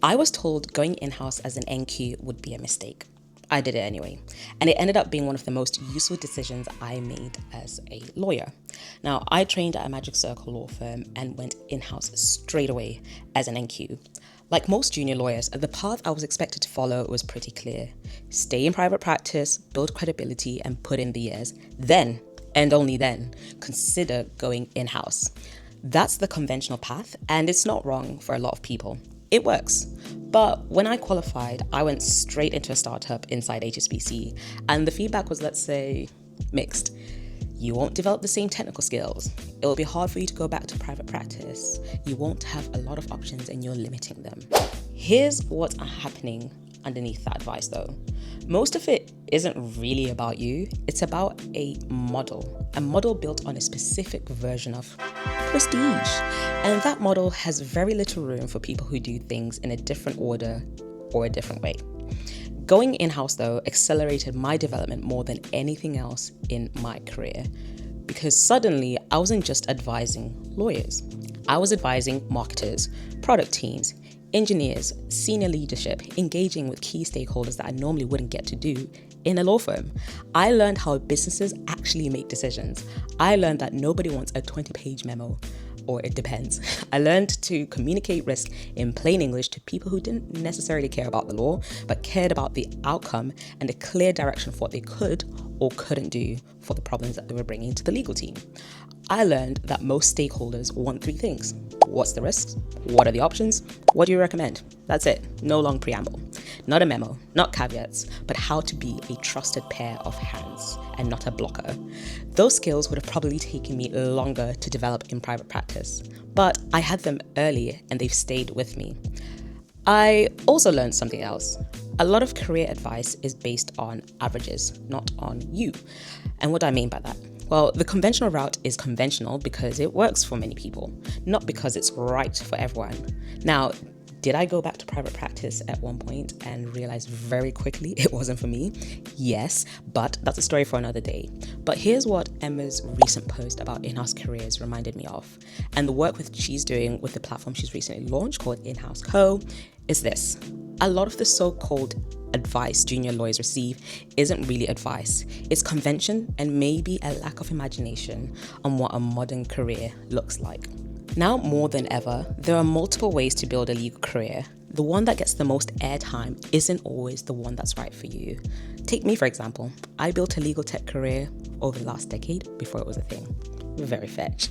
I was told going in-house as an NQ would be a mistake. I did it anyway, and it ended up being one of the most useful decisions I made as a lawyer. Now, I trained at a Magic Circle law firm and went in-house straight away as an NQ. Like most junior lawyers, the path I was expected to follow was pretty clear. Stay in private practice, build credibility, and put in the years. Then, and only then, consider going in-house. That's the conventional path, and it's not wrong for a lot of people. It works. But when I qualified, I went straight into a startup inside HSBC, and the feedback was, let's say, mixed. You won't develop the same technical skills. It will be hard for you to go back to private practice. You won't have a lot of options and you're limiting them. Here's what's happening underneath that advice though. Most of it isn't really about you. It's about a model built on a specific version of prestige. And that model has very little room for people who do things in a different order or a different way. Going in-house though accelerated my development more than anything else in my career, because suddenly I wasn't just advising lawyers. I was advising marketers, product teams, engineers, senior leadership, engaging with key stakeholders that I normally wouldn't get to do in a law firm. I learned how businesses actually make decisions. I learned that nobody wants a 20-page memo, or it depends. I learned to communicate risk in plain English to people who didn't necessarily care about the law, but cared about the outcome and a clear direction of what they could or couldn't do for the problems that they were bringing to the legal team. I learned that most stakeholders want three things. What's the risks? What are the options? What do you recommend? That's it. No long preamble. Not a memo, not caveats, but how to be a trusted pair of hands and not a blocker. Those skills would have probably taken me longer to develop in private practice, but I had them early and they've stayed with me. I also learned something else. A lot of career advice is based on averages, not on you. And what do I mean by that? Well, the conventional route is conventional because it works for many people, not because it's right for everyone. Now, did I go back to private practice at one point and realize very quickly it wasn't for me? Yes, but that's a story for another day. But here's what Emma's recent post about in-house careers reminded me of, and the work she's doing with the platform she's recently launched called In-House Co. is this. A lot of the so-called advice junior lawyers receive isn't really advice. It's convention and maybe a lack of imagination on what a modern career looks like. Now more than ever, there are multiple ways to build a legal career. The one that gets the most airtime isn't always the one that's right for you. Take me, for example. I built a legal tech career over the last decade before it was a thing. Very fetch.